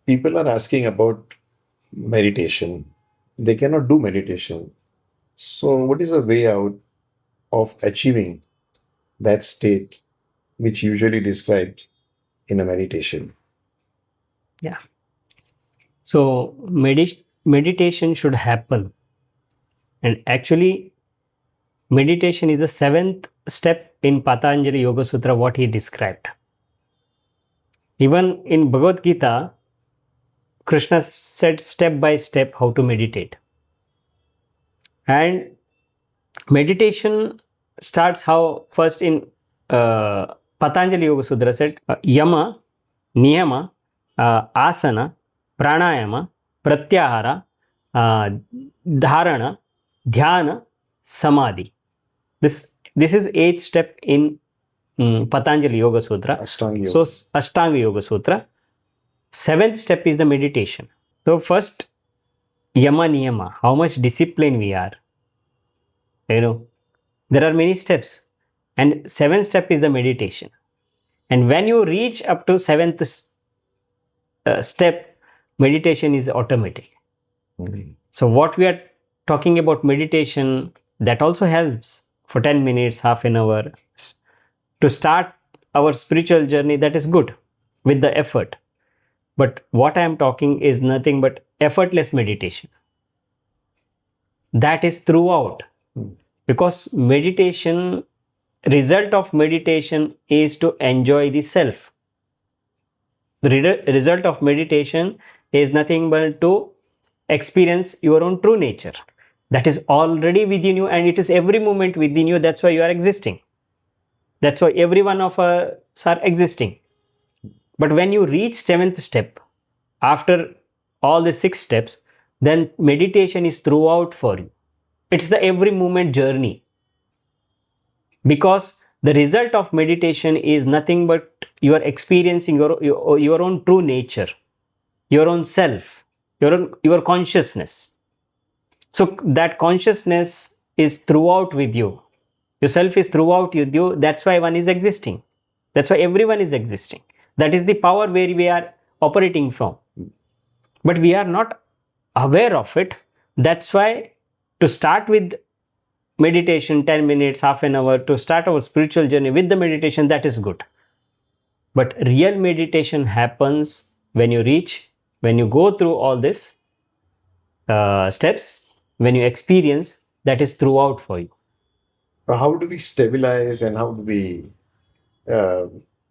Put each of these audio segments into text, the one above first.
people are asking about meditation. They cannot do meditation. So, what is the way out of achieving that state which usually describes in a meditation? Yeah. So meditation should happen. And actually, meditation is the seventh step in Patanjali Yoga Sutra, what he described. Even in Bhagavad Gita, Krishna said step by step how to meditate. And meditation starts how first in Patanjali Yoga Sutra said yama, niyama, asana, pranayama, pratyahara, dharana, dhyana, samadhi. This is eighth step in Patanjali Yoga Sutra. Ashtanga Yoga. So Ashtanga Yoga Sutra. Seventh step is the meditation. So first yama niyama, how much discipline we are. There are many steps, and seventh step is the meditation. And when you reach up to seventh step, meditation is automatic. Mhm. So what we are talking about meditation, that also helps for 10 minutes, half an hour to start our spiritual journey. That is good with the effort. But what I am talking is nothing but effortless meditation. That is throughout. Because meditation, result of meditation is to enjoy the self. The result of meditation is nothing but to experience your own true nature. That is already within you, and it is every moment within you. That's why you are existing. That's why every one of us are existing. But when you reach seventh step, after all the 6 steps, then meditation is throughout for you. It's the every moment journey. Because the result of meditation is nothing but you are experiencing your own true nature, your own self, your consciousness. So that consciousness is throughout with you. Yourself is throughout with you. That's why one is existing. That's why everyone is existing. That is the power where we are operating from. But we are not aware of it. That's why to start with meditation, 10 minutes, half an hour, to start our spiritual journey with the meditation, that is good. But real meditation happens when you go through all these steps, when you experience, that is throughout for you. How do we stabilize, and how do we,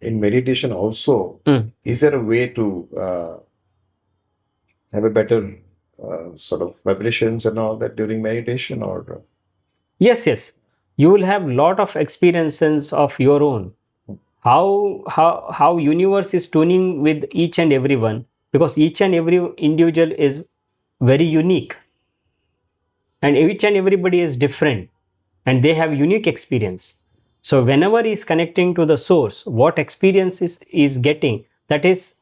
in meditation also, is there a way to have a better sort of vibrations and all that during meditation? Or Yes. You will have lot of experiences of your own. How universe is tuning with each and every one, because each and every individual is very unique. And each and everybody is different, and they have unique experience. So whenever he is connecting to the source, what experience is getting, that is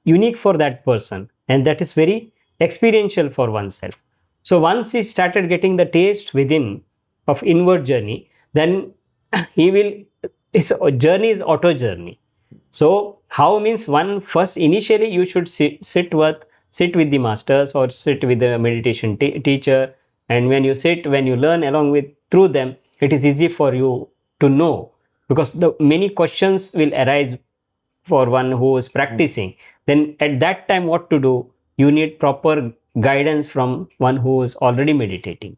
unique for that person, and that is very experiential for oneself. So once he started getting the taste within of inward journey, then his journey is auto journey. So how means, one first initially you should sit with the masters or sit with the meditation teacher, and when you learn along with through them, it is easy for you to know, because the many questions will arise for one who is practicing. Then at that time, what to do? You need proper guidance from one who is already meditating.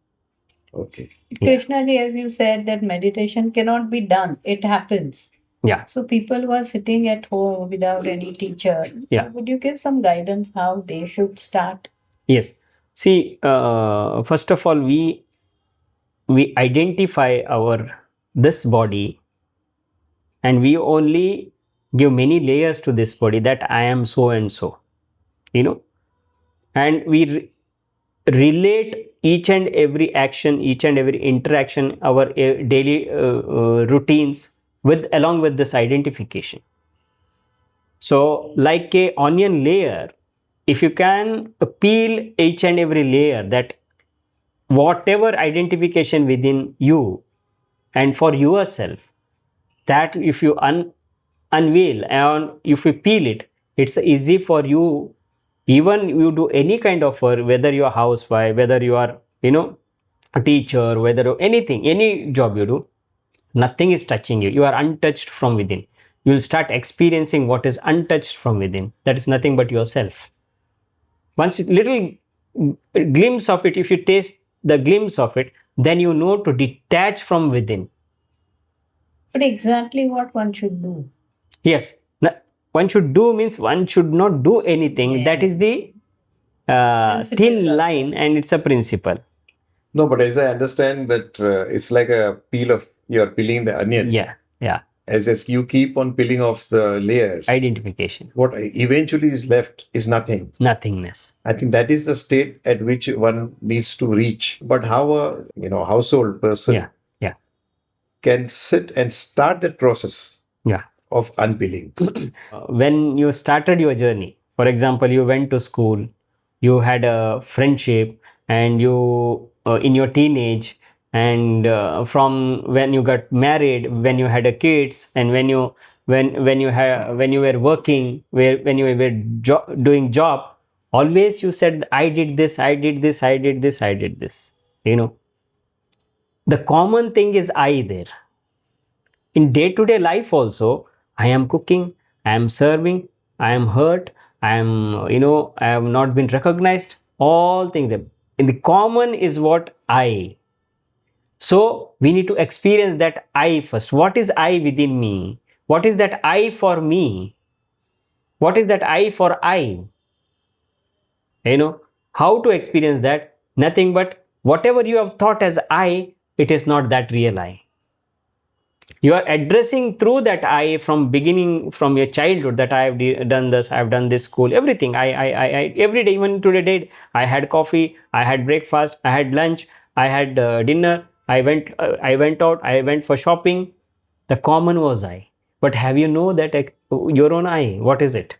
okay, Krishna ji, as you said, that meditation cannot be done, it happens. Yeah. So people who are sitting at home without any teacher, Yeah. would you give some guidance how they should start? Yes. See, first of all, we identify this body, and we only give many layers to this body, that I am so and so, and we relate each and every action, each and every interaction, our daily routines along with this identification. So like a onion layer, if you can peel each and every layer, that whatever identification within you and for yourself, that if you unveil and if you peel it, it's easy for you Even you do any kind of work, whether you are housewife, whether you are, a teacher, whether anything, any job you do, nothing is touching you. You are untouched from within. You will start experiencing what is untouched from within. That is nothing but yourself. Once little glimpse of it, if you taste the glimpse of it, then you know to detach from within. But exactly what one should do. Yes, one should do means one should not do anything. Yeah. That is the Principle thin of line, and it's a principle. No, but as I understand that it's like a you're peeling the onion. Yeah, yeah. As you keep on peeling off the layers, Identification. what eventually is left is nothing. Nothingness. I think that is the state at which one needs to reach. But how a household person Yeah, yeah. can sit and start that process Yeah. of unpeeling. When you started your journey, for example, you went to school, you had a friendship, and you in your teenage, and from when you got married, when you had a kids, and when you were working, when you were doing job, always you said, I did this, I did this, I did this, I did this. The common thing is I there. In day-to-day life also, I am cooking, I am serving, I am hurt, I am, I have not been recognized, all things. In the common is what I. So we need to experience that I first. What is I within me? What is that I for me? What is that I for I? How to experience that? Nothing but whatever you have thought as I, it is not that real I. You are addressing through that I from beginning, from your childhood, that I have done this, I have done this school, everything. I every day, even today, I had coffee, I had breakfast, I had lunch, I had dinner, I went out, I went for shopping. The common was I. But have you know that your own I? What is it?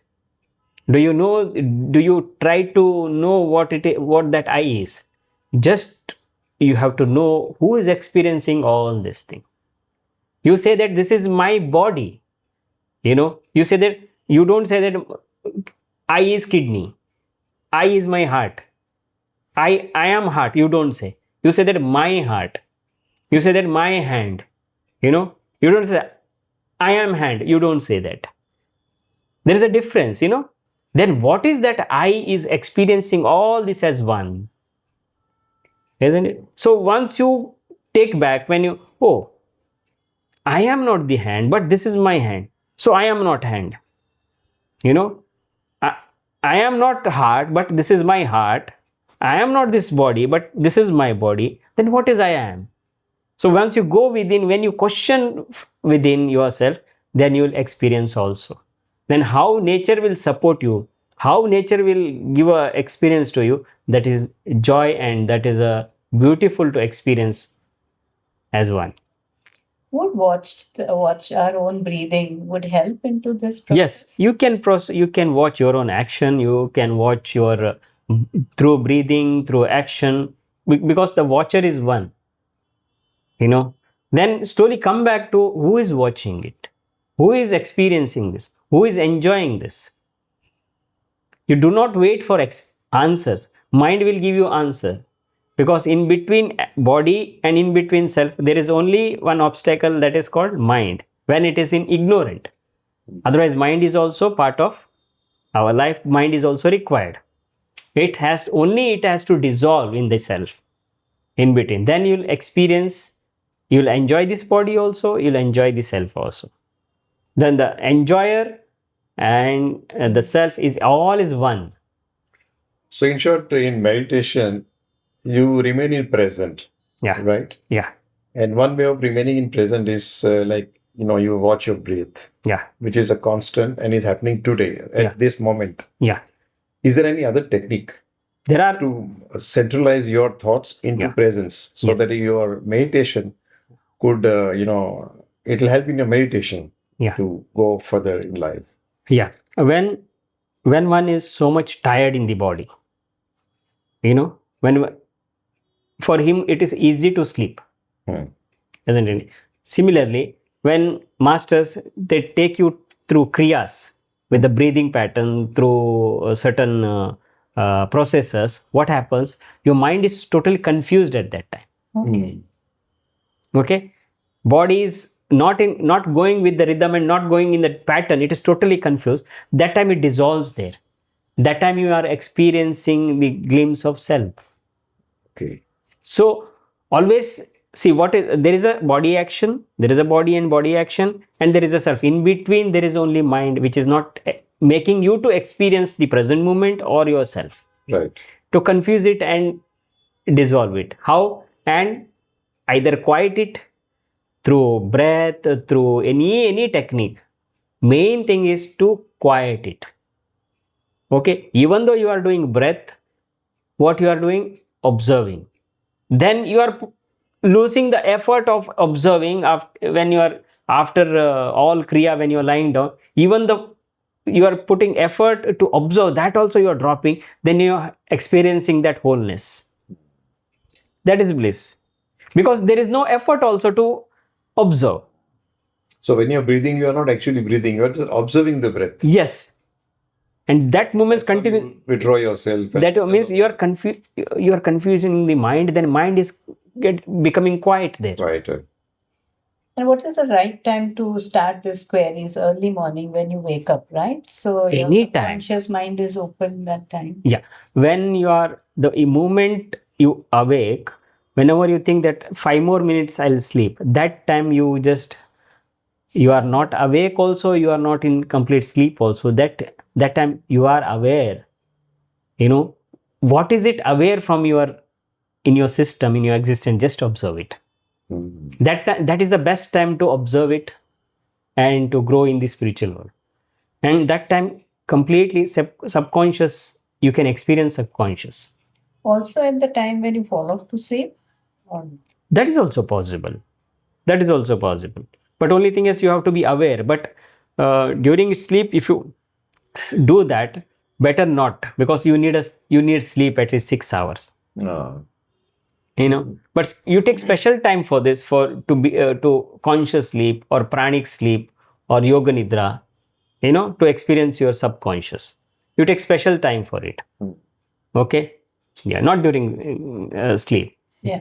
Do you know? Do you try to know what that I is? Just you have to know who is experiencing all this thing. You say that this is my body. You say that, you don't say that I is kidney, I is my heart, I am heart. You don't say. You say that my heart. You say that my hand. You don't say I am hand. You don't say that. There is a difference, Then what is that I is experiencing all this as one? Isn't it? So once you take back, I am not the hand, but this is my hand. So I am not hand. I am not heart, but this is my heart. I am not this body, but this is my body. Then what is I am? So once you go within, when you question within yourself, then you will experience also. Then how nature will support you, how nature will give a experience to you, that is joy, and that is a beautiful to experience as one. Would watch our own breathing would help into this process? Yes, you can watch your own action. You can watch your through breathing, through action, because the watcher is one. Then slowly come back to who is watching it, who is experiencing this, who is enjoying this. You do not wait for answers. Mind will give you answer, because in between body and in between self, there is only one obstacle, that is called mind, when it is in ignorant. Otherwise, mind is also part of our life. Mind is also required. It has to dissolve in the self, in between. Then you'll experience, you'll enjoy this body also, you'll enjoy the self also. Then the enjoyer and the self is one. So in short, in meditation, you remain in present. Yeah. Right? Yeah. And one way of remaining in present is you watch your breath. Yeah. Which is a constant and is happening today at this moment. Yeah. Is there any other technique there are to centralize your thoughts into presence, so that your meditation could, it will help in your meditation to go further in life? Yeah. When one is so much tired in the body, when for him it is easy to sleep, isn't it? Similarly, when masters, they take you through kriyas with the breathing pattern, through certain processors, what happens? Your mind is totally confused at that time. Okay. Okay, body is not going with the rhythm and not going in the pattern. It is totally confused. That time it dissolves there. That time you are experiencing the glimpse of self. Okay. So always see what is there is a body action, there is a body and body action, and there is a self. In between there is only mind, which is not making you to experience the present moment or yourself. Right. To confuse it and dissolve it. How? And either quiet it through breath, through any technique. Main thing is to quiet it. Okay, even though you are doing breath, what you are doing? Observing. Then you are losing the effort of observing when you are after all kriya, when you are lying down. Even though you are putting effort to observe, that also you are dropping. Then you are experiencing that wholeness. That is bliss, because there is no effort also to observe. So when you're breathing, you are not actually breathing, you are just observing the breath. Yes, and that moment That's how continues. you withdraw yourself. That means you are confused. You are confusing the mind. Then mind is becoming quiet there. Right. And what is the right time to start this queries? Early morning when you wake up, right? So your Anytime. subconscious mind is open that time. Yeah, when you are the moment you awake, whenever you think that 5 more minutes I'll sleep, that time you just you are not awake also, you are not in complete sleep also. That time you are aware. You know what is it aware from your in your system, in your existence? Just observe it. That is the best time to observe it and to grow in the spiritual world. And that time completely subconscious, you can experience subconscious. Also at the time when you fall off to sleep? Or That is also possible. That is also possible. But only thing is you have to be aware. But during sleep, if you do that, better not, because you need sleep at least 6 hours. But you take special time for this, for to be to conscious sleep or pranic sleep or yoga nidra, to experience your subconscious. You take special time for it. Okay, yeah, not during sleep. yeah.